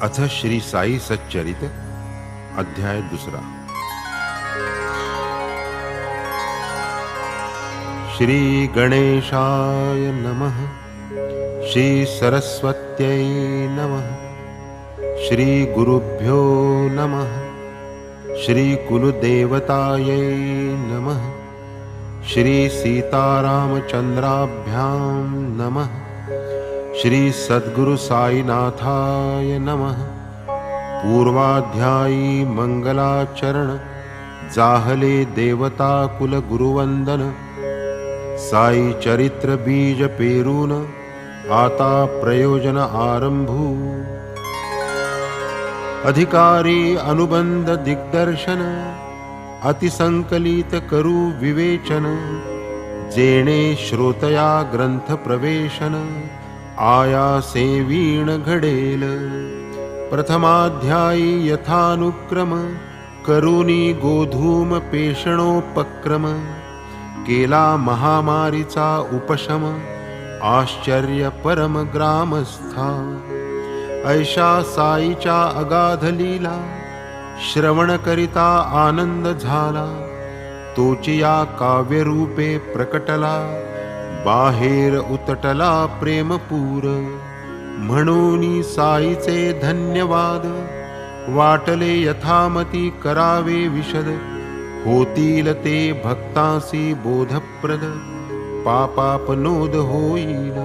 अथ श्री साई सच्चरित अध्याय 2। श्री गणेशाय नमः। श्री सरस्वत्यै नमः। श्री गुरुभ्यो नमः। श्री कुलदेवतायै नमः। श्री सीतारामचंद्राभ्यां नमः। श्री सद्गुरु साईनाथाय नमः। पूर्वाध्यायी मंगलाचरण जाहले देवता कुल गुरुवंदन। साई चरित्र बीज पेरून आता प्रयोजन आरंभू। अधिकारी अनुबंध दिग्दर्शन अतिसंकलित करू विवेचन। जेणे श्रोतया ग्रंथ प्रवेशन आयासे वीण घडेल। प्रथमाध्यायी यथानुक्रम करुणी गोधूम पेषणोपक्रम। केला महामारीचा उपशम आश्चर्य परम ग्रामस्था। ऐशा साईच्या अगाध लीला श्रवण करिता आनंद झाला। तोचिया काव्यरूपे प्रकटला बाहेर उतटला प्रेमपूर। म्हणून साईचे धन्यवाद वाटले यथामती करावे विशद। होतील ते भक्तांसी बोधप्रद पापापनोद होईल।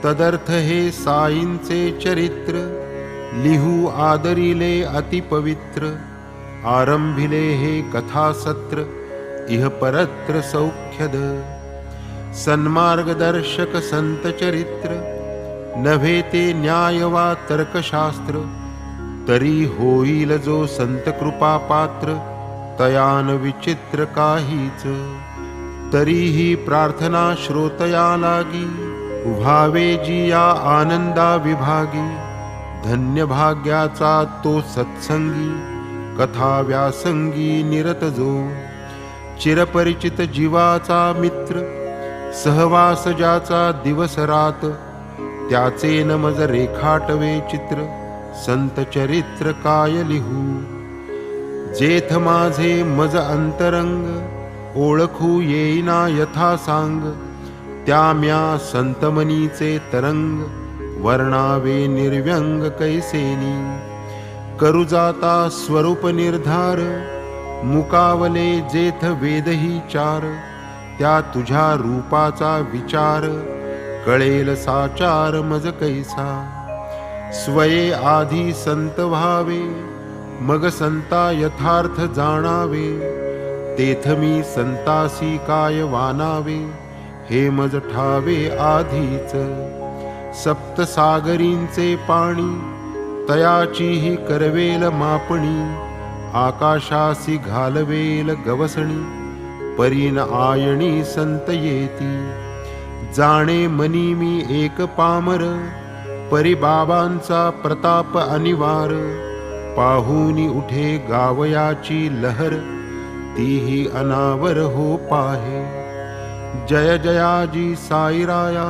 तदर्थ हे साईंचे चरित्र लिहू आदरिले अतिपवित्र। आरंभिले हे कथासत्र इह परत्र सौख्यद। सन्मार्गदर्शक संत चरित्र नव्हे ते न्याय वा तर्कशास्त्र। तरी होईल जो संत कृपा पात्र तयान विचित्र काहीच। तरीही प्रार्थना श्रोतया लागी व्हावे जिया आनंदा विभागी। धन्य भाग्याचा तो सत्संगी कथा व्यासंगी निरत जो। चिरपरिचित जीवाचा मित्र सहवास ज्याचा दिवस रात। त्याचे न मज रेखाटवे चित्र संत चरित्र काय लिहू। जेथ माझे मज अंतरंग ओळखू येईना यथा सांग। त्या म्या संतमनीचे तरंग वर्णावे निर्व्यंग कैसेनी। करू जाता स्वरूप निर्धार मुकावले जेथ वेदही चार। त्या तुझ्या रूपाचा विचार कळेल साचार मज कैसा। स्वये आधी संत व्हावे मग संता यथार्थ जाणावे। तेथ मी संतासी काय वानावे हे मज ठावे आधीच। सप्तसागरींचे पाणी तयाचीही करवेल मापणी। आकाशासी घालवेल गवसणी परीन आयणी संत येती। जाणे मनी मी एक पामर परी बाबांचा प्रताप अनिवार। पाहुनी उठे गावयाची लहर तीही अनावर हो पाहे। जय जयाजी साईराया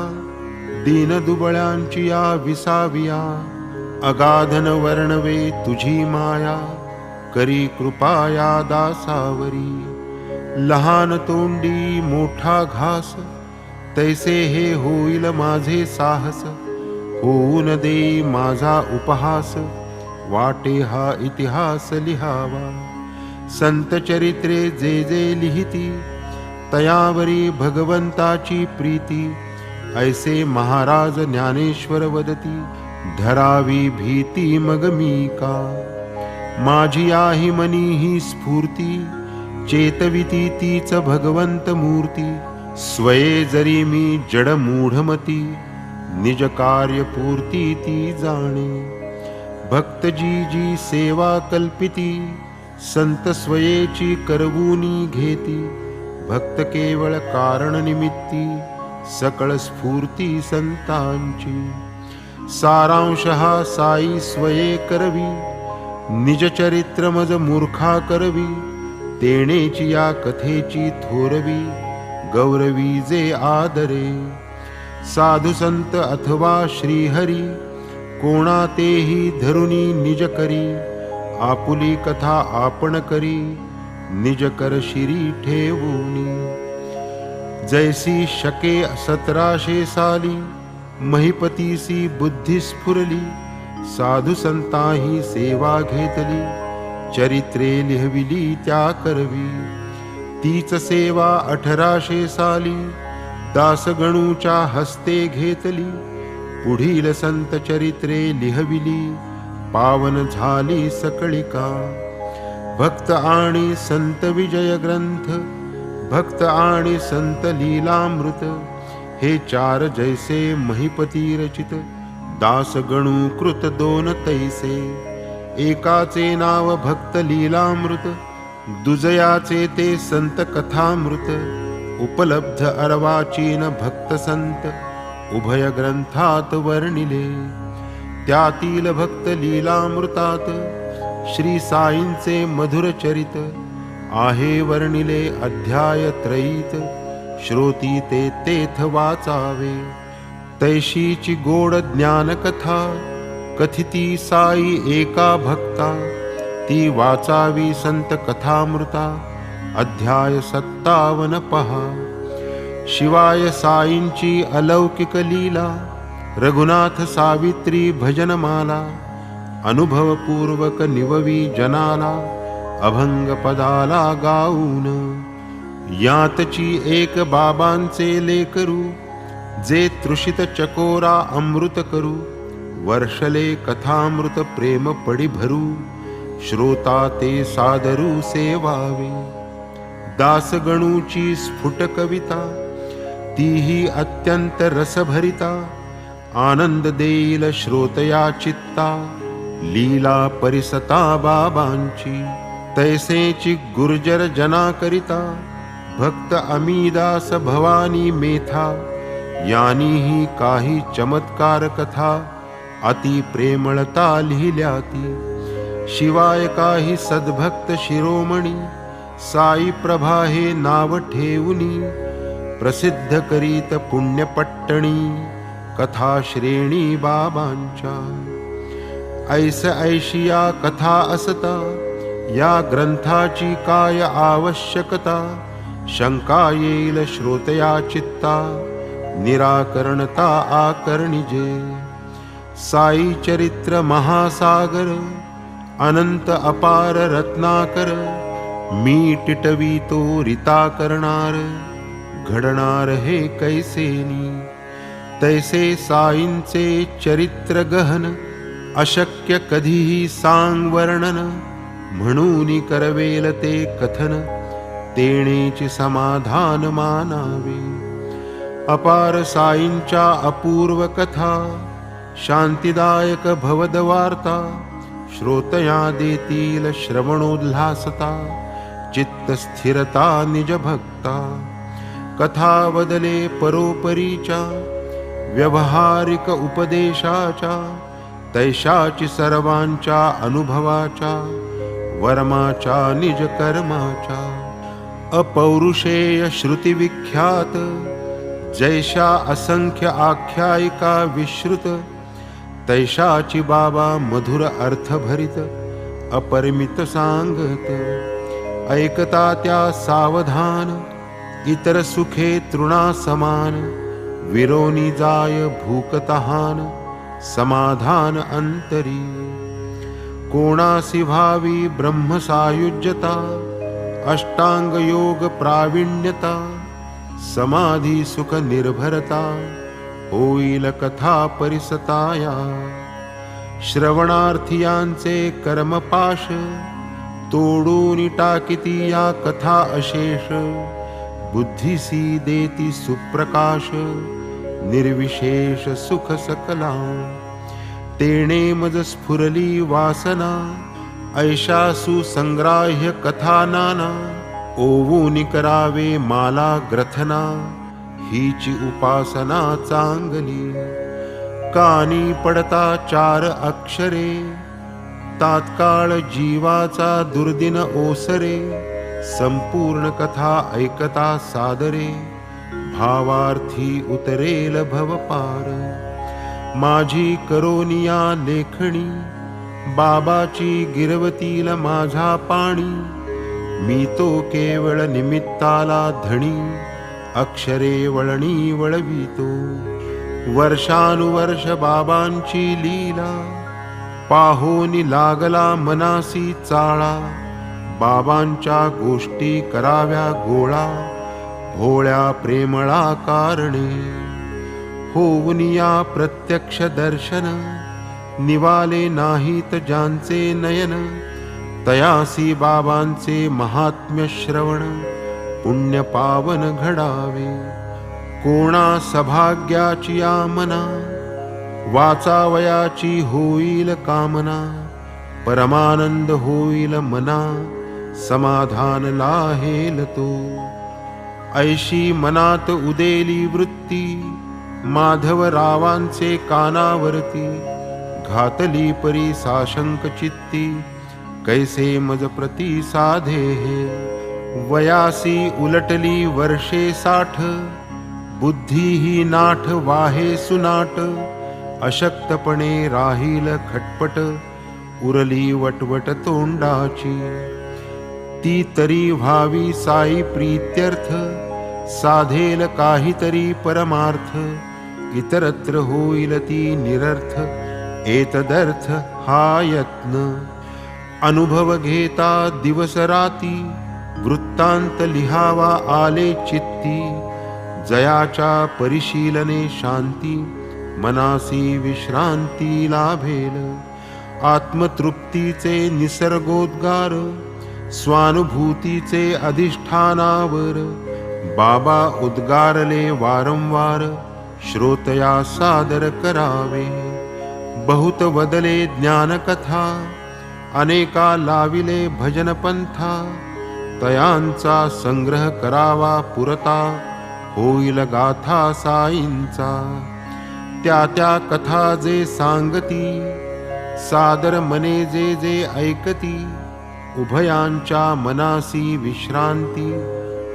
दीन दुबळ्यांची या विसाविया। अगाधन वर्णवे तुझी माया करी कृपाया दासावरी। लहान तोंडी मोठा घास तैसे हे होईल माझे साहस। होऊन देई माझा उपहास वाटे हा इतिहास लिहावा। संत चरित्रे जे जे लिहिती तयावरी भगवंताची प्रीती। ऐसे महाराज ज्ञानेश्वर वदती धरावी भीती मग मी का। माझी आहे मनी ही स्फूर्ती चेतविती तीच भगवंत मूर्ती। स्वये जरी मी जड मूढमती निज कार्य पूर्ती ती जाणे। भक्त जी जी सेवा कल्पिती संत स्वयेची करवूनी घेती। भक्त केवळ कारण निमित्ती सकळ स्फूर्ती संतांची। सारांश हा साई स्वये करवी निज चरित्र मज मूर्खा करवी। तेणेची या कथेची थोरवी गौरवी जे आदरे। साधु संत अथवा श्रीहरी कोणा तेही धरुनी निज करी, आपुली कथा आपण करी, निज कर शिरी ठेवूनी. जैसी शके 1700 साली, महिपतीसी बुद्धी स्फुरली, साधू संताही सेवा घेतली, चरित्रे लिहविली त्या करवी. तीच सेवा 1800 साली, दासगणूच्या हस्ते घेतली, पुढील संत चरित्रे लिहविली, पावन झाली सकळिका. भक्त आणि संत विजय ग्रंथ, भक्त आणि संत लीलामृत, हे 4 जैसे महिपती रचित, दासगणू कृत 2 तैसे. एकाचे नाव भक्त लीलामृत, दुजयाचे ते संत कथामृत. उपलब्ध अर्वाचीन भक्त संत, उभय ग्रंथात वर्णिले. त्यातील भक्त लीलामृतात, श्री साईंचे मधुर चरित, आहे वर्णिले अध्याय त्रयीत. श्रोती ते तेथ वाचावे, तैशीची गोड ज्ञान कथा, कथिती साई एका भक्ता. ती वाचावी संत कथामृता, अध्याय 57 पहा. शिवाय साईंची अलौकिक लीला, रघुनाथ सावित्री भजनमाला. अनुभवपूर्वक निववी जनाला, अभंग पदाला गाऊन. यातची एक बाबांचे लेकरू, जे तृषित चकोरा अमृत करू. वर्षले कथामृत प्रेम पडी भरू, श्रोता ते सादरू सेवावे. दासगणूची स्फुट कविता, तीही अत्यंत रसभरिता. आनंद देईल श्रोतया चित्ता, लीला परिसता बाबांची. तैसेची गुर्जर जना करिता, भक्त अमीदास भवानी मेथा. यानीही काही चमत्कार कथा, अति प्रेमळता लिहिल्याती. शिवाय काही सद्भक्त शिरोमणी, साई प्रभा हे नाव ठेवुनी. प्रसिद्ध करीत पुण्यपट्टणी, कथा श्रेणी बाबांच्या. ऐस ऐशिया कथा असता, या ग्रंथाची काय आवश्यकता. शंका येईल श्रोतया चित्ता, निराकरणता आकर्णिजे. साई चरित्र महासागर, अनंत अपार रत्नाकर. मी टिटवितो रिता करणार, घडणार हे कैसेनी. तैसे साईंचे चरित्र गहन, अशक्य कधीही सांग वर्णन. म्हणून करवेल ते कथन, तेणेची समाधान मानावे. अपार साईंच्या अपूर्व कथा, शांतिदायक भवद वार्ता. श्रोतया देतील श्रवणोल्हासता, चित्त स्थिरता निज भक्ता. कथा बदले परोपरीच्या, व्यवहारिक उपदेशाच्या. तैशाची सर्वांच्या अनुभवाच्या, वर्माच्या निज कर्माच्या. अपौरुषेय श्रुती विख्यात, जैशा असंख्य आख्यायिका विश्रुत. तैशाची बाबा मधुर अर्थभरित, अपरिमित सांगत. ऐकता त्या सावधान, इतर सुखे तृणा समान. विरोनी जाय भूकतहान, समाधान अंतरी. कोणासी भावी ब्रह्मसायुज्यता, अष्टांग योग प्रावीण्यता. समाधी सुख निर्भरता, होईल कथा परिसताया. श्रवणार्थियांचे कर्मपाश, तोडून टाकिती या कथा अशेष. बुद्धीसी देती सुप्रकाश, निर्विशेष सुख सकला. तेणे मज स्फुरली वासना, ऐशा सुसंग्राह्य कथा नाना. ओवून करावे माला ग्रथना, हीची उपासना चांगली. कानी पडता 4 अक्षरे, तात्काळ जीवाचा दुर्दिन ओसरे. संपूर्ण कथा ऐकता सादरे, भावार्थी उतरेल भवपार. माझी करोनिया लेखणी, बाबाची गिरवतील माझा पाणी. मी तो केवळ निमित्ताला धणी, अक्षरे वळणी वळवितो. वर्षानुवर्ष बाबांची लीला, पाहोनी लागला मनासी चाळा. बाबांच्या गोष्टी कराव्या गोळा, भोळ्या प्रेमळा कारणे. होऊनिया प्रत्यक्ष दर्शन, निवाले नाहीत ज्यांचे नयन. तयासी बाबांचे महात्म्य श्रवण, पुण्य पावन घडावे. कोणा सभाग्याची या मना, वाचावयाची होईल कामना. परमानंद होईल मना, समाधान लाहेल तो. ऐशी मनात उदेली वृत्ती, माधवरावांचे कानावरती. घातली परी साशंक चित्ती, कैसे मज प्रती साधे हे. वयासी उलटली वर्षे 60, बुद्धी ही नाठ वाहे सुनाट. अशक्तपणे राहील खटपट, उरली वटवट तोंडाची. ती तरी व्हावी साई प्रीत्यर्थ, साधेल काहीतरी परमार्थ. इतरत्र होईल ती निरर्थ, एतदर्थ हा यत्न. अनुभव घेता दिवस राती, वृत्तांत लिहावा आले चित्ती. जयाच्या परिशीलने शांती, मनासी विश्रांती लाभेल. आत्मतृप्तीचे निसर्गोद्गार, स्वानुभूतीचे अधिष्ठानावर. बाबा उद्गारले वारंवार, श्रोतया सादर करावे. बहुत वदले ज्ञानकथा, अनेका लाविले भजनपंथा. तयांचा संग्रह करावा पुरता, होईल गाथा साईंचा. त्या त्या कथा जे सांगती, सादर मने जे जे ऐकती. उभयांच्या मनासी विश्रांती,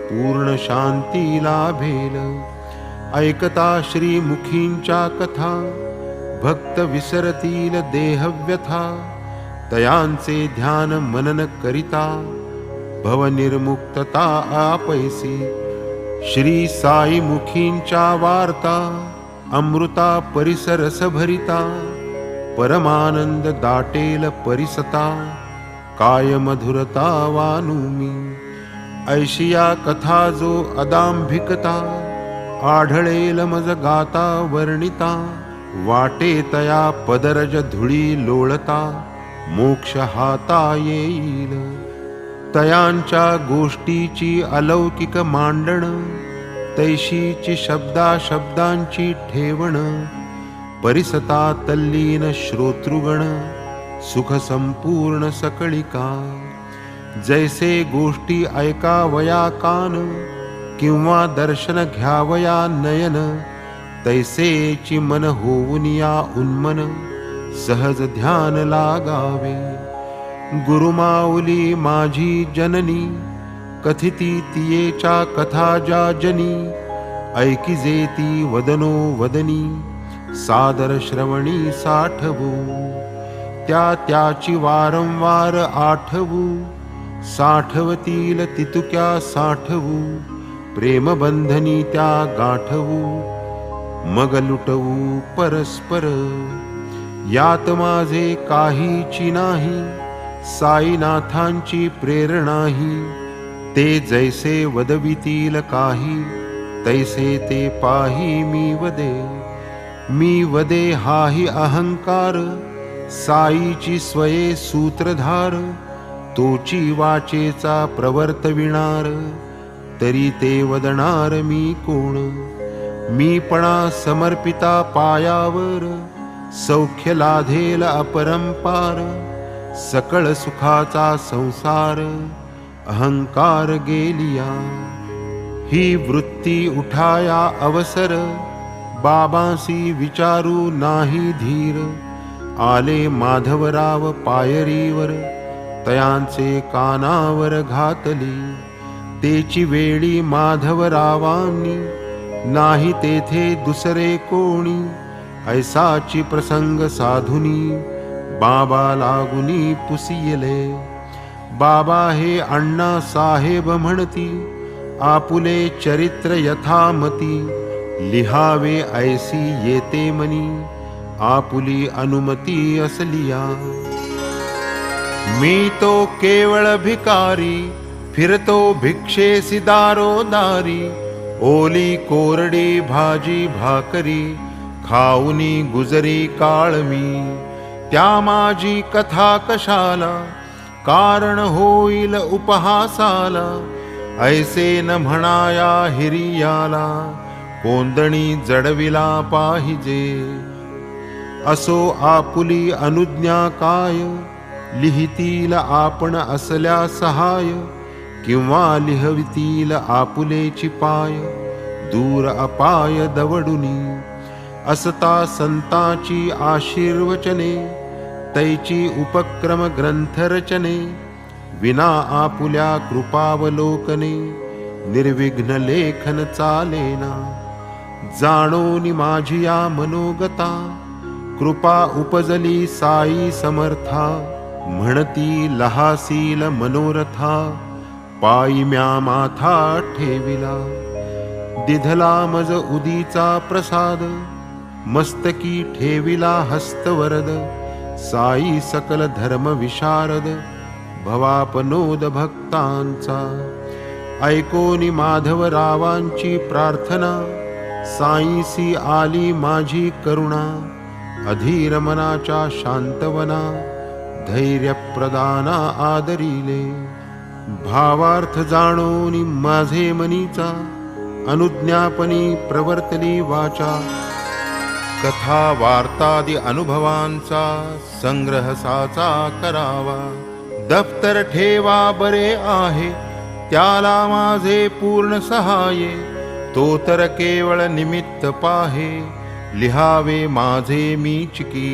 पूर्ण शांती लाभेल. ऐकता श्रीमुखींच्या कथा, भक्त विसरतील देहव्यथा. तयांचे ध्यान मनन करिता, भवनिर्मुक्तता आपैसी. श्री साई मुखींच्या वार्ता, अमृता परिसरस भरिता. परमानंद दाटेल परिसता, काय मधुरता वानुमी. ऐशिया कथा जो अदांभिकता, आढळेल मज गाता वर्णिता. वाटे तया पदरज धुळी लोळता, मोक्ष हाता येईल. तयांच्या गोष्टीची अलौकिक मांडण, तैशीची शब्दा शब्दांची ठेवण. परिसता तल्लीन श्रोतृगण, सुख संपूर्ण सकळिका. जैसे गोष्टी ऐकावया कान, किंवा दर्शन घ्यावया नयन. तैसेची मन होऊनिया उन्मन, सहज ध्यान लागावे. गुरुमाऊली माझी जननी, कथिती तियेच्या कथा ज्या जनी. ऐकिजे ती वदनो वदनी, सादर श्रवणी साठवू. त्या त्याची वारंवार आठवू, साठवतील तितुक्या साठवू. प्रेमबंधनी त्या गाठवू, मग लुटवू परस्पर. यात माझे काहीची नाही, साईनाथांची प्रेरणाही. ते जैसे वदवितील काही, तैसे ते पाही मी वदे. मी वदे हाही अहंकार, साईची स्वये सूत्रधार. तोची वाचेचा प्रवर्तविणार, तरी ते वदणार मी कोण. मीपणा समर्पिता पायावर, सौख्य लाधेल अपरंपार. सकळ सुखाचा संसार, अहंकार गेलिया. ही वृत्ती उठाया अवसर, बाबांसी विचारू नाही धीर. आले माधवराव पायरीवर, तयांचे कानावर घातली. तेची वेळी माधवरावांनी, नाही तेथे दुसरे कोणी. ऐसाची प्रसंग साधुनी बाबा लागुनी पुसियले. बाबा हे अण्णा साहेब म्हणती, आपुले चरित्र यथामती लिहावे ऐसी येते मनी, आपुली अनुमती असलिया. मी तो केवळ भिकारी फिरतो भिक्षेसी दारोदारी, ओली कोरडी भाजी भाकरी खाऊनी गुजरी काळ मी. त्या माझी कथा कशाला कारण होईल उपहासाला, ऐसे न म्हणाया हिरियाला कोंदणी जडविला पाहिजे. असो आपुली अनुज्ञा काय, लिहितील आपण असल्या सहाय, किंवा लिहवितील आपुलेची पाय दूर अपाय दवडुनी. असता संताची आशीर्वचने तैची उपक्रम ग्रंथरचने, विना आपुल्या कृपावलोकने निर्विघ्न लेखन चालेना. जाणोनी माझी या मनोगता कृपा उपजली साई समर्था, म्हणती लहासील मनोरथा पायी म्या माथा ठेविला. दिधला मज उदीचा प्रसाद मस्तकी ठेविला हस्तवरद, साई सकल धर्म विशारद भवापनोद भक्तांचा. ऐकोनी माधवरावांची प्रार्थना साईसी आली माझी करुणा. अधीर मनाच्या शांतवना धैर्य प्रदाना आदरिले. भावार्थ जाणोनी माझे मनीचा अनुज्ञापनी प्रवर्तली वाचा. कथा वार्तादि अनुभवांचा संग्रह साचा करावा. दफ्तर ठेवा बरे आहे त्याला माझे पूर्ण सहाय्ये, तो तर केवळ निमित्त पाहे लिहावे माझे मीचकी.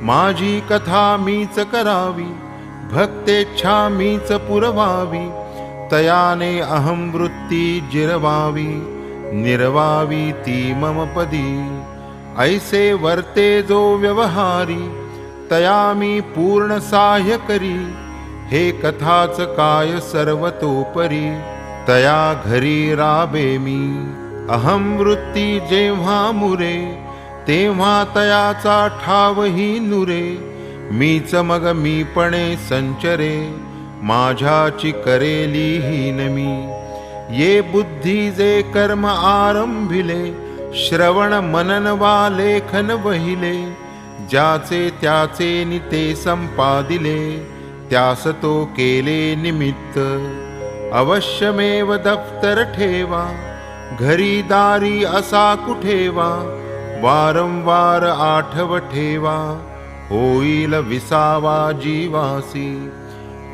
माझी कथा मीच करावी भक्तेच्छा मीच पुरवावी, तयाने अहम वृत्ती जिरवावी निर्वावी ती मम पदी. ऐसे वर्ते जो व्यवहारी तया मी पूर्ण साह्य करी. हे कथाच काय सर्वतोपरी तया घरी राबे मी. अहम वृत्ती जेव्हा मुरे तेव्हा तयाचा ठावही नुरे. मीच मग मीपणे संचरे माझ्याची करेली हीन मी. ये बुद्धी जे कर्म आरंभिले श्रवण मनन वा लेखन वहिले. ज्याचे त्याचे निते संपादिले त्यास तो केले निमित्त. अवश्यमेव दफ्तर ठेवा घरी दारी असा कुठेवा. वारंवार आठव ठेवा होईल विसावा जीवासी.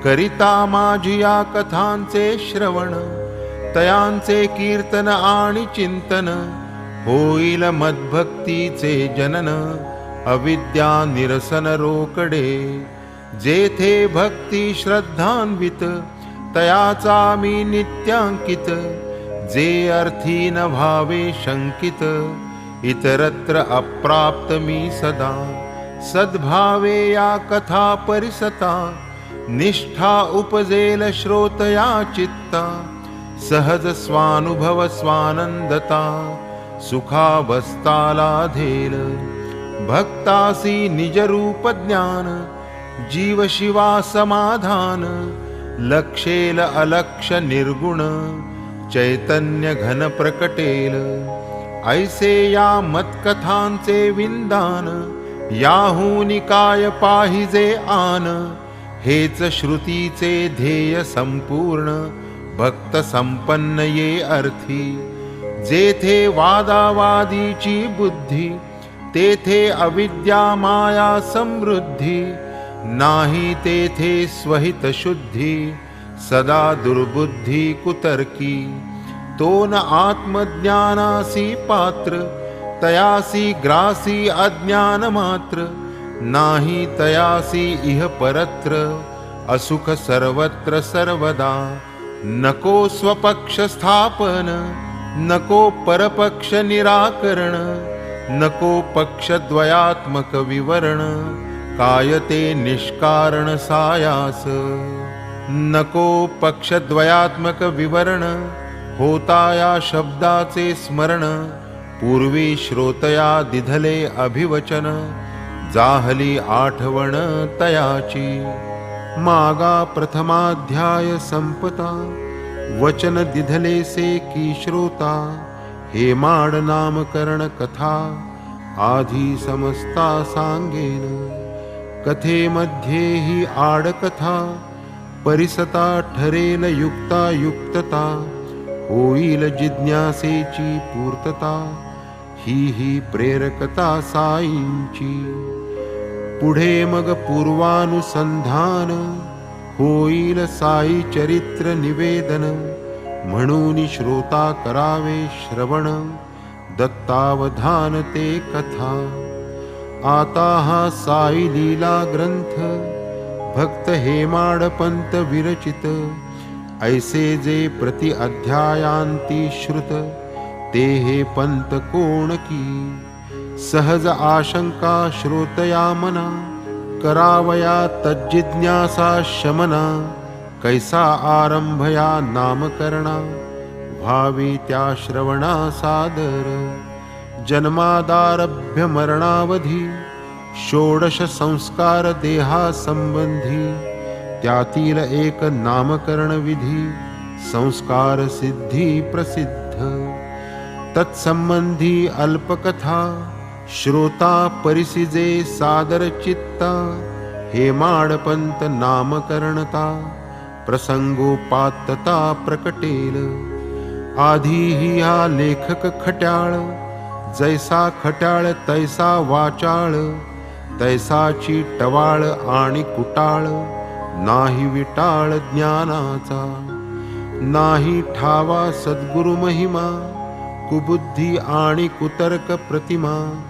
करिता माझी या कथांचे श्रवण तयांचे कीर्तन आणि चिंतन. होईल मद्भक्तीचे जनन अविद्या निरसन रोकडे. जेथे भक्ती श्रद्धान्वित तयाचा मी नित्यांकित. जे अर्थी न भावे शंकित इतरत्र अप्राप्त मी सदा. सद्भावे या कथा परिसता निष्ठा उपजेल श्रोतया चित्ता. सहज स्वानुभव स्वानंदता सुखावस्था लाधेल. भक्तासी निजरूप ज्ञान जीव शिवा समाधान. लक्षेल अलक्ष निर्गुण चैतन्य घन प्रकटेल. ऐसे या मत्कथांचे विंदान याहूनी काय पाहिजे आन. हेच श्रुतीचे ध्येय संपूर्ण भक्त संपन्न ये अर्थी. जेथे वादावादीची बुद्धी तेथे अविद्या माया समृद्धी. नाही तेथे स्वहित शुद्धी सदा दुर्बुद्धी कुतर्की. तो न आत्मज्ञानासी पात्र तयासी ग्रासी अज्ञान मात्र. नाही तयासी इह परत्र असुख सर्वत्र सर्वदा. नको स्वपक्ष स्थापन नको परपक्ष निराकरण. नको पक्षद्वयात्मक विवरण, कायते निष्कारण सायास. नको पक्षद्वयात्मक विवरण, होता या शब्दाचे स्मरण. पूर्वी श्रोतया दिधले अभिवचन, जाहली आठवण तयाची. मागा प्रथमाध्याय संपता, वचन दिधले से की श्रोता. हेमाड नामकरण कथा, आधी समस्ता सांगेन. कथेमध्ये ही आडकथा, परिसता ठरेल युक्ता युक्तता. होईल जिज्ञासेची पूर्तता, ही प्रेरकता साईंची. पुढे मग पूर्वानुसंधान, होईल साई चरित्र निवेदन. म्हणून श्रोता करावे श्रवण, दत्तावधान ते कथा. आता हा साई लीला ग्रंथ, भक्त हेमाडपंत विरचित. ऐसे जे प्रति अध्यायांती श्रुत, ते हे पंत कोण की. सहज आशंका श्रोतया मना, करावया तज्जिज्ञासा शमना. कैसा आरंभया नामकरणा, भावी त्या श्रवणा सादर. जन्मादारभ्य मरणावधी, षोडश संस्कार देहा संबंधी. त्यातील एक नामकरण विधी, संस्कार सिद्धी प्रसिद्ध. तत्संबंधी अल्पकथा, श्रोता परिसिजे सादर चित्ता. हेमाडपंत नामकरणता, प्रसंगोपात्तता प्रकटेल. आधी ही हा लेखक खट्याळ, जैसा खट्याळ तैसा वाचाळ. तैसाची टवाळ आणि कुटाळ, नाही विटाळ ज्ञानाचा. नाही ठावा सद्गुरु महिमा, कुबुद्धी आणि कुतर्क प्रतिमा.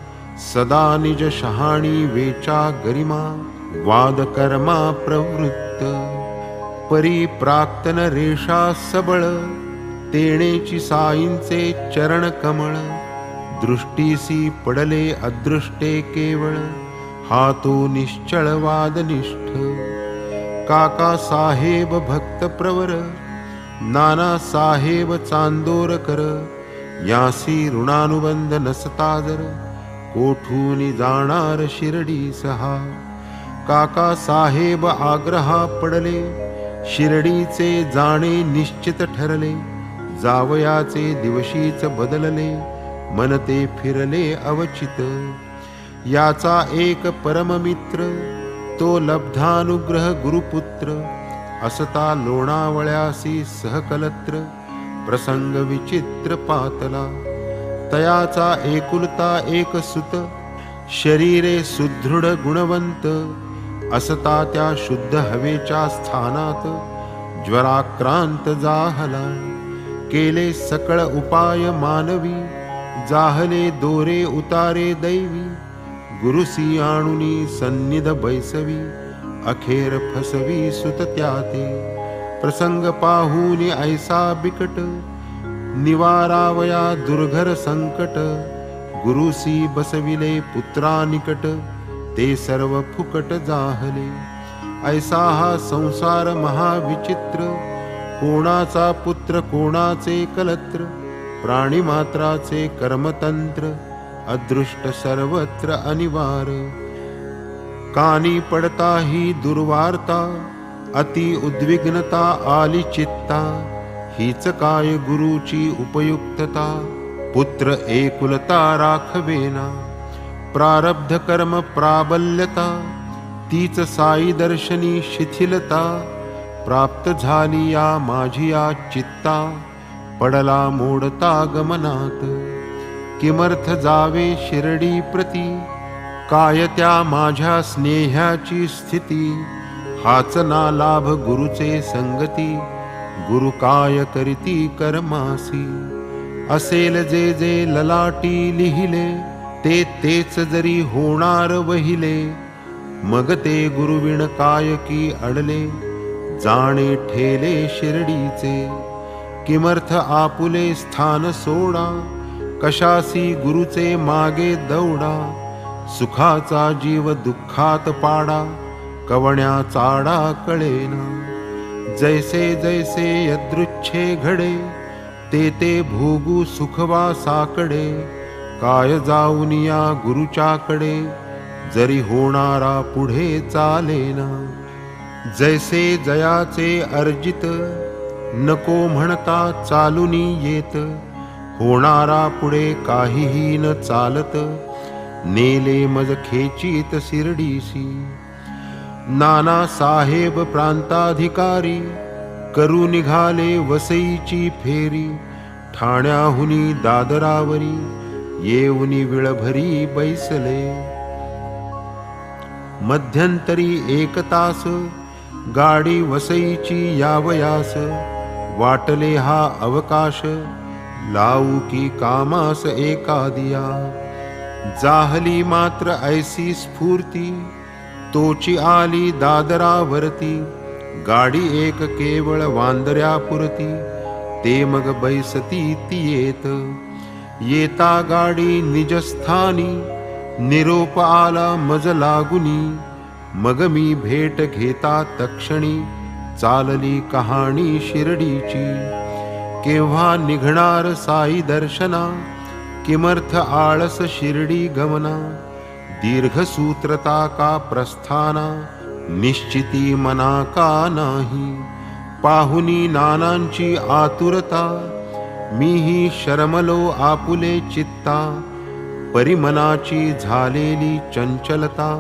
सदा निज शहाणी वेचा गरिमा, वाद कर्मा प्रवृत्त. परिप्राक्तन रेषा सबळ, तेणेची साईंचे चरण कमळ. दृष्टीसी पडले अदृष्टे केवळ, हातो निश्चळ वादनिष्ठ. काका साहेब भक्त प्रवर, नाना साहेब चांदोरकर. यासी ऋणानुबंध नसता जर, कोठूनी जाणार शिर्डी सहा. काका साहेब आग्रहा पडले, शिर्डीचे जाणे निश्चित ठरले. जावयाचे दिवशीच बदलले, मन ते फिरले अवचित. याचा एक परममित्र, तो लब्धानुग्रह गुरुपुत्र. असता लोणावळ्यासी सहकलत्र, प्रसंग विचित्र पातला. तयाचा एकुलता एक सुत, शरीरे सुदृढ गुणवंत. असता त्या शुद्ध हवेच्या स्थानात, ज्वराक्रांत जाहला. केले सकळ उपाय मानवी, जाहले दोरे उतारे दैवी. गुरुसी आणुनी सन्निध बैसवी, अखेर फसवी सुत त्याते. प्रसंग पाहूनी ऐसा बिकट, निवारावया दुर्घर संकट. गुरुसी बसविले पुत्रा निकट, ते सर्व फुकट जाहले. ऐसा हा संसार महाविचित्र, कोणाचा पुत्र कोणाचे कलत्र. प्राणीमात्राचे कर्मतंत्र, अदृष्ट सर्वत्र अनिवार. कानी पडता ही दुर्वार्ता, अति उद्विग्नता आली चित्ता. हीच काय गुरुची उपयुक्तता, पुत्र एकुलता राखवेना. प्रारब्ध कर्म प्राबल्यता, तीच साई दर्शनी शिथिलता. प्राप्त झाली या माझी या चित्ता, पडला मोडता गमनात. किमर्थ जावे शिर्डी प्रती, काय त्या माझ्या स्नेहाची स्थिती. हाच ना लाभ गुरुचे संगती, गुरु काय करीती कर्मासी. असेल जे जे ललाटी लिहिले, ते तेच जरी होणार वहिले. मग ते गुरुविण काय की अडले, जाणे ठेले शिर्डीचे. किमर्थ आपुले स्थान सोडा, कशासी गुरुचे मागे दौडा, सुखाचा जीव दुःखात पाडा, कवण्या चाडा कळेना. जैसे जैसे यदृच्छे घडे, ते ते भोगू सुखवासाकडे. काय जाऊन या गुरुच्याकडे, जरी होणारा पुढे चालेना. जैसे जयाचे अर्जित, नको म्हणता चालुनी येत. होणारा पुढे काहीही न चालत, नेले मज खेचीत शिर्डीसी. नाना साहेब प्रांताधिकारी, करू निघाले वसईची फेरी. ठाण्याहुनी दादरावरी, येऊनी विळभरी बैसले. मध्यंतरी 1 तास, गाडी वसईची यावयास. वाटले हा अवकाश, लावू की कामास एकादिया. जाहली मात्र ऐसी स्फूर्ती, तोची आली दादरावरती. गाडी एक केवळ वांदऱ्यापुरती, ते मग बैसती ती येत. येता गाडी निजस्थानी, निरोप आला मज लागुनी. मग मी भेट घेता तक्षणी, चालली कहाणी शिर्डीची. केव्हा निघणार साई दर्शना, किमर्थ आळस शिर्डी गमना. दीर्घसूत्रता का प्रस्थाना, निश्चिती मना का नाही. पाहुनी नानांची आतुरता, मीही शरमलो आपुले चित्ता. परिमनाची झालेली चंचलता,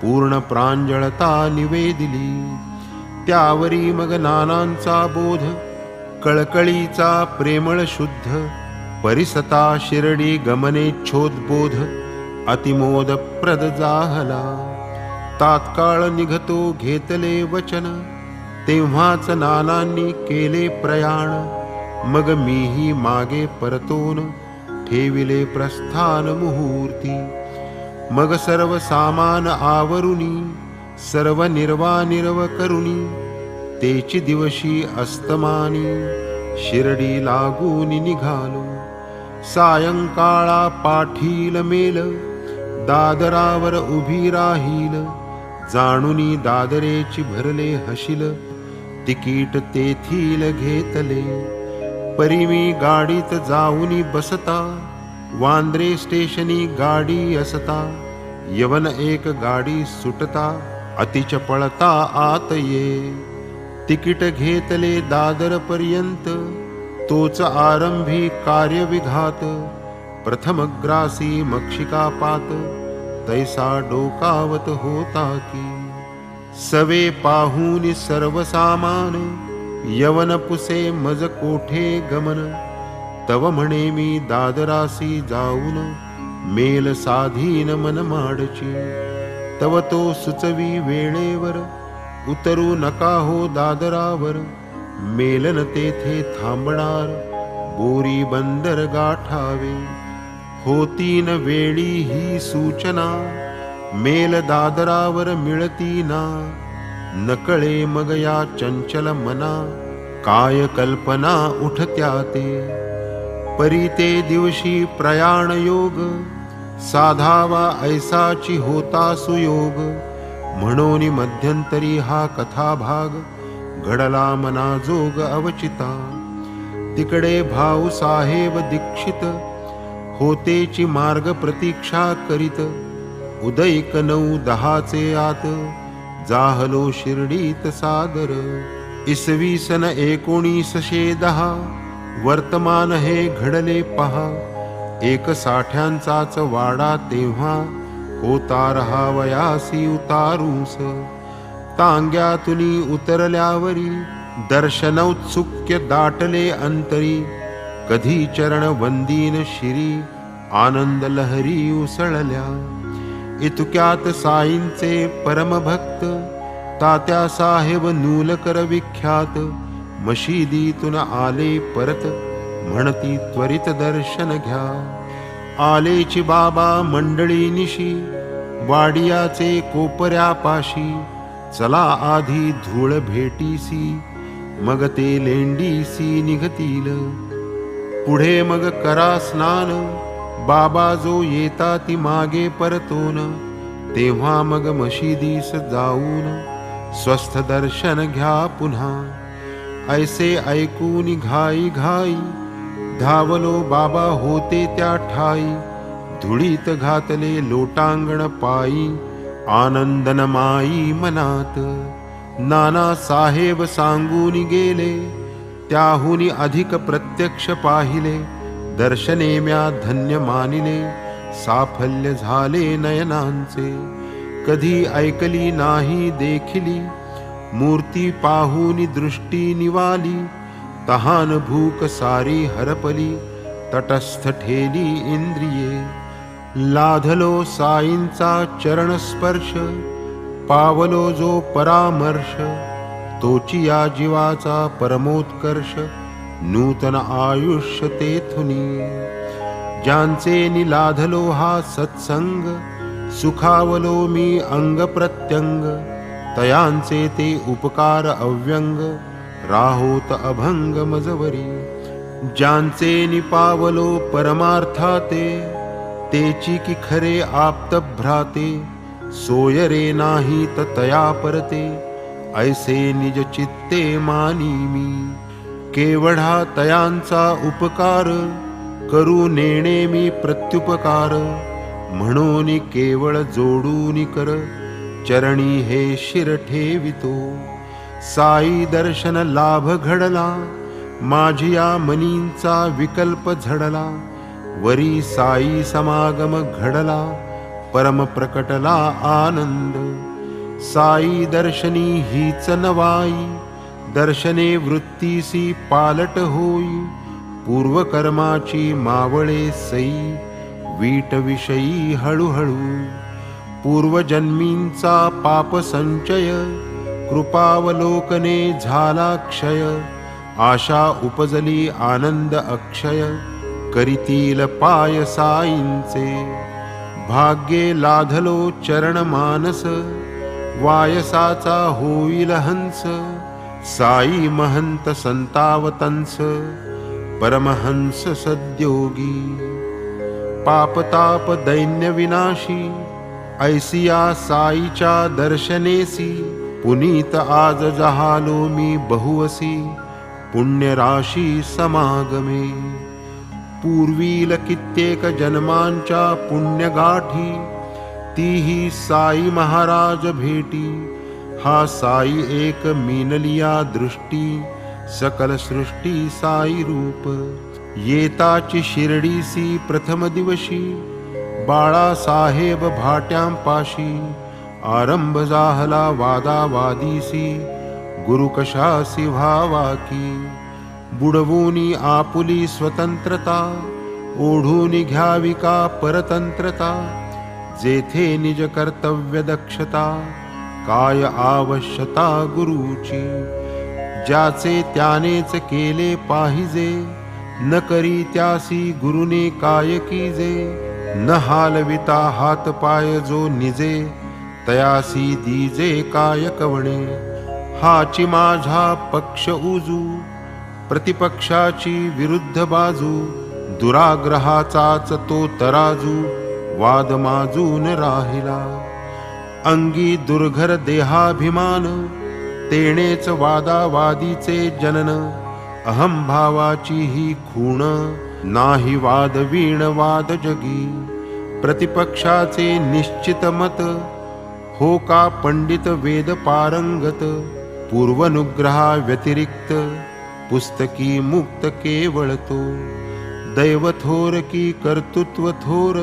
पूर्ण प्रांजळता निवेदिली. त्यावरी मग नानांचा बोध, कळकळीचा प्रेमळ शुद्ध. परिसता शिर्डी गमनेच्छोद्बोध, अतिमोदप्रद जाहला. तात्काळ निघतो घेतले वचन, तेव्हाच नानांनी केले प्रयाण. मग मीही मागे परतोन, ठेविले प्रस्थान मुहूर्ती. मग सर्व सामान आवरुनी, सर्व निर्वानिर्व करुनी. तेची दिवशी अस्तमानी, शिर्डी लागून निघालो. सायंकाळा पाठील मेल, दादरावर उभी राहील. जाणुनी दादरेची भरले हशील, तिकीट तेथील घेतले. परी मी गाडीत जाऊनी बसता, वांद्रे स्टेशनी गाडी असता. यवन एक गाडी सुटता, अतिच पळता आत ये. तिकीट घेतले दादरपर्यंत, तोच आरंभी कार्यविघात. प्रथमग्रासी मक्षिकापात, तैसा डोकावत होता की. सवे पाहून सर्व सामान, यवन पुसे मज कोठे गमन. तव म्हणे मी दादरासी जाऊन, मेल साधीन मन माडची. तव तो सुचवी वेळेवर, उतरू नका हो दादरावर. मेलन तेथे थांबणार, बोरी बंदर गाठावे. होती न वेळी ही सूचना, मेल दादरावर मिळती ना. नकळे मग या चंचल मना, काय कल्पना उठत्या ते. परी ते दिवशी प्रयाण योग, साधावा ऐसाची होता सुयोग. म्हणून मध्यंतरी हा कथाभाग, घडला मनाजोग अवचिता. तिकडे भाऊ साहेब दीक्षित, होतेची मार्ग प्रतीक्षा करीत. उदैक 9-10 आत, जाहलो शिर्डीत सादर. इसवी सन 1910, वर्तमान हे घडले पहा. 160ांचाच वाडा तेव्हा, होता रहावयासी उतारूस. तांग्यातुनी उतरल्यावरी, दर्शनौत्सुक्य दाटले अंतरी. कधी चरण वंदीन शिरी, आनंद लहरी उसळल्या. इतक्यात साईंचे परमभक्त, तात्यासाहेब नूलकर विख्यात. मशिदीतून आले परत, म्हणती त्वरित दर्शन घ्या. आलेची बाबा मंडळी निशी, वाडियाचे कोपऱ्यापाशी. चला आधी धूळ भेटीसी, मग ते लेंडीसी निघतील. पुढे मग करा स्नान, बाबा जो येता ती मागे परतून, तेव्हा मग मशिदीस जाऊन स्वस्थ दर्शन घ्या पुन्हा. ऐसे ऐकून घाई घाई धावलो बाबा होते त्या ठाई, धुळीत घातले लोटांगण पायी, आनंदन माई मनात. नाना साहेब सांगून गेले, त्याहुनी अधिक प्रत्यक्ष पाहिले, दर्शने म्या धन्य मानिले, साफल्य झाले नयनांचे. कधी ऐकली नाही देखिली, मूर्ती पाहून दृष्टी निवाली, तहान भूक सारी हरपली, तटस्थ ठेली इंद्रिये. लाधलो साईंचा चरण स्पर्श, पावलो जो परामर्श, तोची या जीवाचा परमोत्कर्ष, नूतन आयुष्य तेथुनी. ज्यांचे निलाधलो हा सत्संग, सुखावलो मी अंग प्रत्यंग, तयांचे ते उपकार अव्यंग, राहोत अभंग मजवरी. ज्यांचे निपावलो परमार्थाते, तेची की खरे आप्त भ्राते, सोय रे नाही तया परते, ऐसे निज चित्ते मानी मी. केवढा तयांचा उपकार, करू नेणे मी प्रत्युपकार, म्हणून केवळ जोडून कर, चरणी हे शिर ठेवितो. साई दर्शन लाभ घडला, माझिया मनींचा विकल्प झडला, वरी साई समागम घडला, परम प्रकटला आनंद. साई दर्शनी हीच नवाई, दर्शने वृत्तीसी पालट होई, पूर्वकर्माची मावळे सई, वीट विषयी हळूहळू. पूर्वजन्मींचा पाप संचय, कृपावलोकने झाला क्षय, आशा उपजली आनंद अक्षय, करीतील पाय साईंचे. भाग्ये लाधलो चरण मानस, वायसाचा होईल हंस, साई महंत संतावतंस, परमहंस सद्योगी. पापताप दैन्य विनाशी, ऐसिया साईच्या दर्शनेसी, पुनीत आज जहालो मी बहुवसी, पुण्यराशी समागमे. पूर्वील कित्येक जन्मांच्या पुण्यगाठी, तीही साई महाराज भेटी. हा साई एक मीनलिया दृष्टी, सकल सृष्टी साई रूप. येताची शिर्डीसी प्रथम दिवशी, बाळासाहेब भाट्यांपाशी, आरंभ झाला वादावादीसी, गुरु कशासी व्हावा की. बुडवूनी आपुली स्वतंत्रता, ओढून घ्यावी का परतंत्रता, जेथे निज कर्तव्य दक्षता, काय आवश्यता गुरुची. ज्याचे त्यानेच केले पाहिजे, न करी त्यासी गुरुने काय कीजे. न हालविता हात पाय जो निजे, तयासी दीजे काय कवणे. हाची माझा पक्ष उजू, प्रतिपक्षाची विरुद्ध बाजू, दुराग्रहाचाच तो तराजू, वाद माजून राहिला. अंगी दुर्घर देहाभिमान, तेणेच वादावादीचे जनन. अहंभावाची ही खूण, नाही वाद वीण वाद जगी. प्रतिपक्षाचे निश्चित मत, हो का पंडित वेद पारंगत. पूर्वनुग्रहा व्यतिरिक्त, पुस्तकी मुक्त केवळ तो. दैव थोर की कर्तृत्व थोर,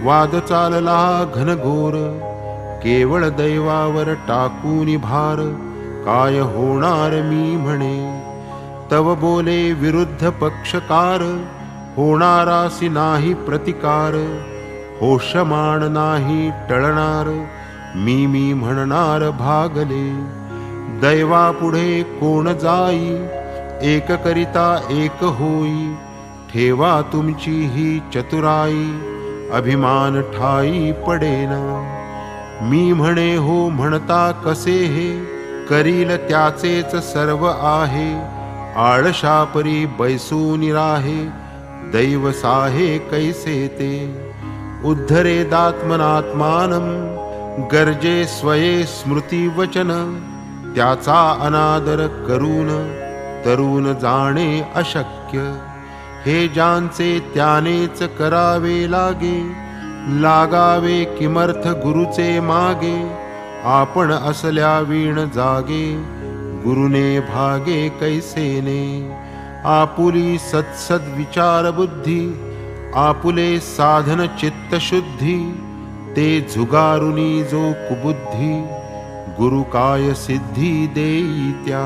वाद चालला घनघोर. केवळ दैवावर टाकून भार, काय होणार मी म्हणे. तव बोले विरुद्ध पक्षकार, होणारासी नाही प्रतिकार. होशमान नाही टळणार, मी म्हणणार भागले. दैवापुढे कोण जाई, एक करिता एक होई. ठेवा तुमची ही चतुराई, अभिमान ठाई पडेना. मी म्हणे हो म्हणता कसे हे, करील त्याचेच सर्व आहे. आळशापरी बैसून राहे, दैव साहे कैसे ते उद्धरेदात्मनात्मानं गर्जे स्वये स्मृती वचन त्याचा अनादर करून तरुण जाणे अशक्य हे ज्यांचे त्यानेच करावे लागावे किमर्थ गुरुचे मागे आपण असल्या वीण जागे गुरुने भागे कैसेने आपुली सत्सद विचार बुद्धी आपुले साधन चित्त शुद्धी ते झुगारुनी जो कुबुद्धी गुरु काय सिद्धी देई त्या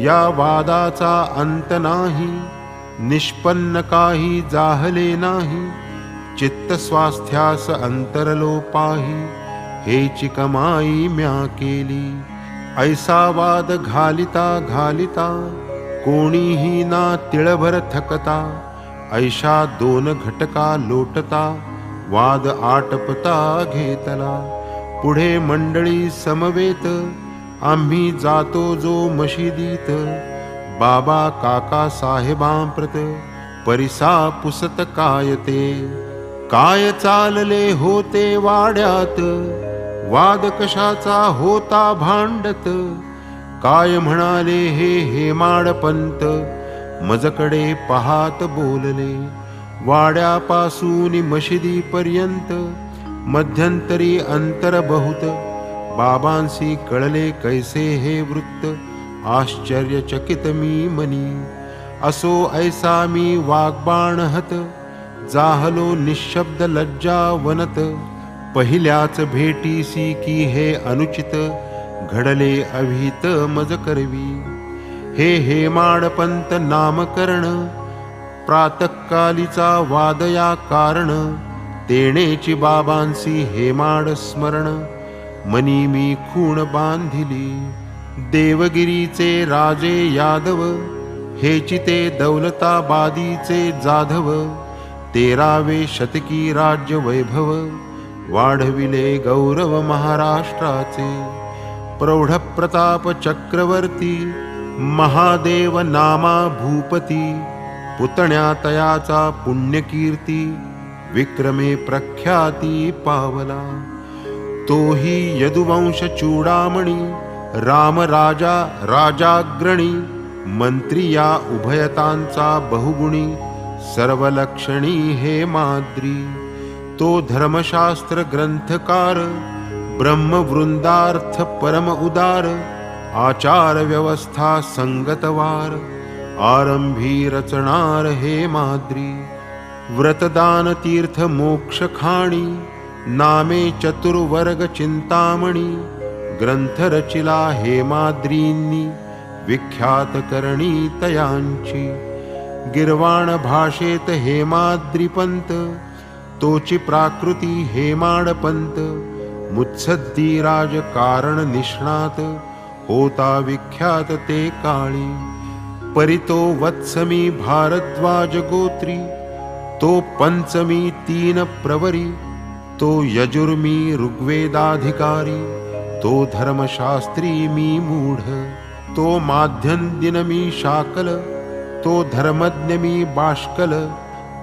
या वादाचा अंत नाही निष्पन्न काही जाहले नाही चित्त स्वास्थ्यास अंतरलोपाही हेची कमाई म्या केली ऐसा वाद घालिता कोणीही ना तिळभर थकता ऐशा दोन घटका लोटता वाद आटपता घेतला पुढे मंडळी समवेत आम्ही जातो जो मशिदीत बाबा काका साहेबांप्रत परिसा पुसत काय चालले होते वाड्यात वाद कशाचा होता भांडत काय म्हणाले हे हेमाडपंत मजकडे पाहात बोलले वाड्यापासून मशिदीपर्यंत मध्यंतरी अंतर बहुत बाबांसी कळले कैसे हे वृत्त आश्चर्यचकित मी मनी असो ऐसा मी वाग्बाणहत जाहलो निशब्द लज्जा वनत पहिल्याच भेटीसी की हे अनुचित घडले अभित मज करवी हे हेमाडपंत नामकरण प्रातःकालीचा वादया कारण तेणेची बाबांसी हेमाड स्मरण मनी मी खूण बांधिली देवगिरीचे राजे यादव हेची ते दौलताबादीचे जाधव 13वे शतकी राज्य वैभव वाढविले गौरव महाराष्ट्राचे प्रौढ प्रताप चक्रवर्ती महादेव नामा भूपती पुतण्या तयाचा पुण्यकीर्ती विक्रमे प्रख्याती पावला तोही यदुवंश चूडामणी राम राजा राजाग्रणी मंत्री या उभयतांचा बहुगुणी सर्वलक्षणी हे माद्री तो धर्मशास्त्र ग्रंथकार ब्रह्मवृंदार्थ परम उदार आचार व्यवस्था संगतवार आरंभी रचणार हे माद्री व्रतदान तीर्थ मोक्ष खाणी नामे चतुर्वर्ग चिंतामणी ग्रंथ रचिला हेमाद्रींनी विख्यात करणी तयांची गिरवाण भाषेत हेमाद्रीपंत तोची प्राकृती हेमाडपंत मुत्सद्दी राजकारण निष्णात होता विख्यात ते काळी परितो वत्समी भारद्वाज गोत्री तो पंचमी 3 प्रवरी तो यजुर्मी ऋग्वेदाधिकारी तो धर्मशास्त्री मी मूढ तो माध्यंदिन मी शाकल तो धर्मज्ञ मी बाष्कल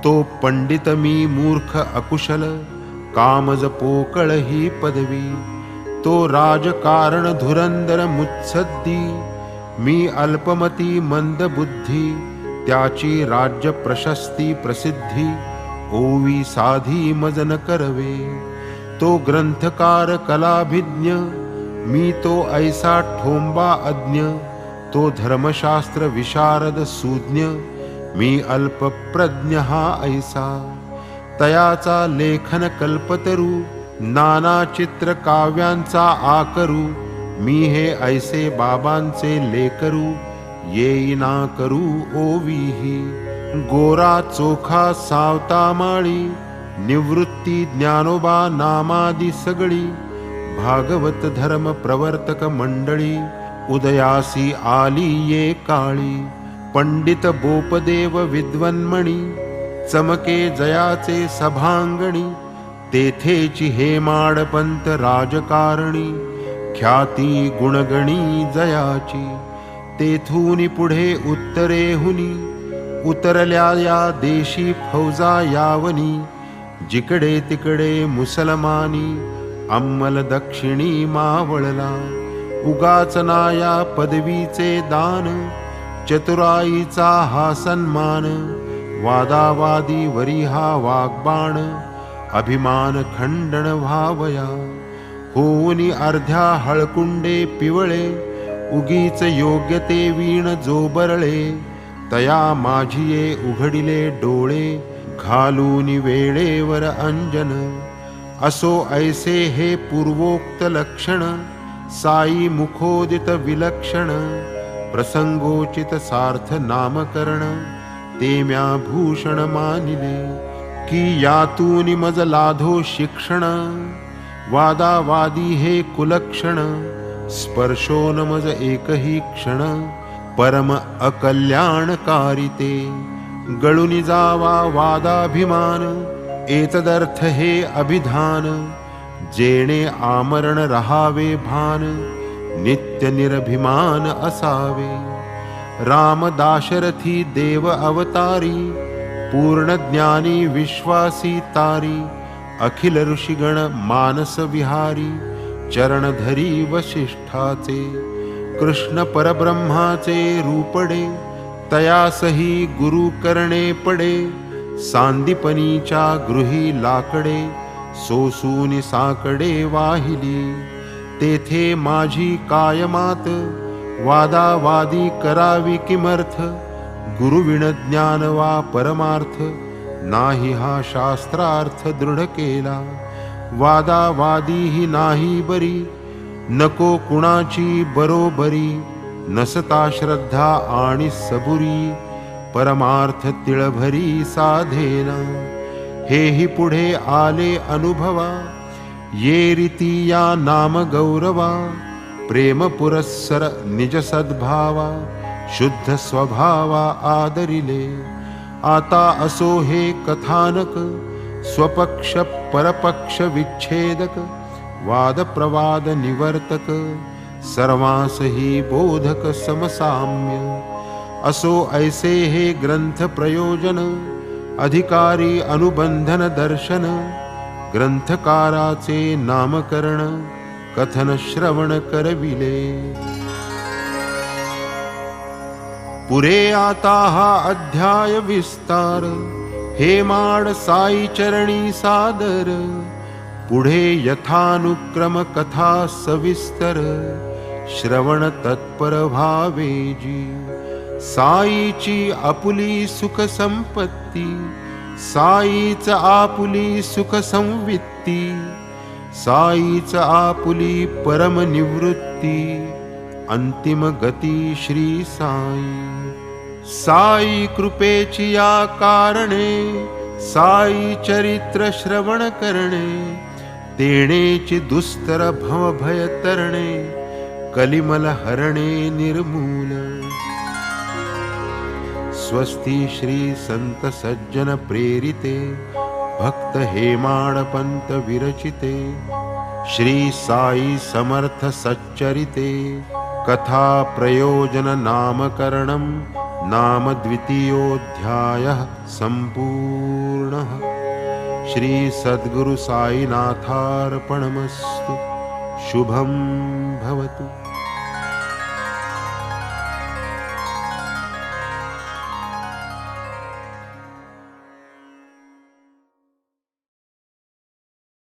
तो पंडित मी मूर्ख अकुशल कामज पोकळ ही पदवी तो राजकारण धुरंदर मुत्सद्दी मी अल्पमती मंदबुद्धी त्याची राज्य प्रशस्ती प्रसिद्धी ओवी साधी मजन करवे तो ग्रंथकार कलाभिज्ञ मी तो ऐसा ठोंबा अज्ञ तो धर्मशास्त्र विशारद सुज्ञ मी अल्पप्रज्ञ हा ऐसा तयाचा लेखन कल्पतरू नाना चित्र काव्यांचा आकरू मी हे ऐसे बाबांचे लेकरू येईना करू ओवीही गोरा चोखा सावता माळी निवृत्ती ज्ञानोबा नामादी सगळी भागवत धर्म प्रवर्तक मंडळी उदयासी आली ये काळी पंडित बोपदेव विद्वन्मणी चमके जयाचे सभांगणी तेथेची हेमाडपंत राजकारणी ख्याती गुणगणी जयाची तेथूनी पुढे उत्तरेहुनी उतरल्या या देशी फौजा यावनी, जिकडे तिकडे मुसलमानी, अंमल दक्षिणी मावळला. उगाच ना या पदवीचे दान, चतुराईचा हा सन्मान, वादावादी वरी हा वाग्बाण, अभिमान खंडन व्हावया. होऊनी अर्ध्या हळकुंडे पिवळे, उगीच योग्य ते वीण जो बरळे. तया माझिये उघडिले डोळे, घालूनी वेळेवर अंजन. असो ऐसे हे पूर्वोक्त लक्षण, साई मुखोदित विलक्षण. प्रसंगोचित सार्थ नामकरण, ते म्या भूषण मानिले. की यातून मज लाधो शिक्षण, वादावादी हे कुलक्षण. स्पर्शोन मज एकही क्षण, परम अकल्याणकारी ते. गळूनी जावा वादाभिमान, एतदर्थ हे अभिधान. जेणे आमरण रहावे भान, नित्य निरभिमान असावे. राम दाशरथी देव अवतारी, पूर्ण ज्ञानी विश्वासी तारी. अखिल ऋषिगण मानस विहारी, चरण धरी वशिष्ठाचे. कृष्ण परब्रह्माचे रूपडे, तयासही गुरु करणे पडे. सांदीपनीच्या गृही लाकडे, सोसूनी साकडे वाहिली. तेथे माझी कायमात, वादावादी करावी किमर्थ. गुरुविण ज्ञान वा परमार्थ, नाही हा शास्त्रार्थ दृढ केला. वादावादी ही नाही बरी, नको कुणाची बरोबरी. नसता श्रद्धा आणि सबुरी, परमार्थ तिळभरी साधेना. हेही पुढे आले अनुभवा, ये रीती या नाम गौरवा. प्रेम पुरस्सर निज सद्भावा, शुद्ध स्वभावा आदरिले. आता असो हे कथानक, स्वपक्ष परपक्ष विच्छेदक. वाद प्रवाद निवर्तक, सर्वांसही बोधक समसाम्य. असो ऐसे हे ग्रंथ प्रयोजन, अधिकारी अनुबंधन दर्शन. ग्रंथकाराचे नामकरण, कथन श्रवण करविले. पुरे आता हा अध्याय विस्तार, हे माड साई चरणी सादर. पुढे यथानुक्रम कथा सविस्तर, श्रवण तत्पर भावेजी. साईची आपुली सुख संपत्ती, साईच आपुली सुख संवित्ती. साईच आपुली परम निवृत्ती, अंतिम गती श्री साई. साई कृपेची या कारणे, साई चरित्र श्रवण करणे. तेणेची दुस्तर भव भय तरणे, कलिमल हरणे निर्मूल. स्वस्ति श्री संत सज्जन प्रेरिते, भक्त हेमाड पंत विरचिते. श्री साई समर्थ सच्चरिते, कथा प्रयोजन नामकरणं. नाम द्वितीयोऽध्यायः सम्पूर्णः. श्री सद्गुरु साईनाथार्पणमस्तु. शुभं भवतु.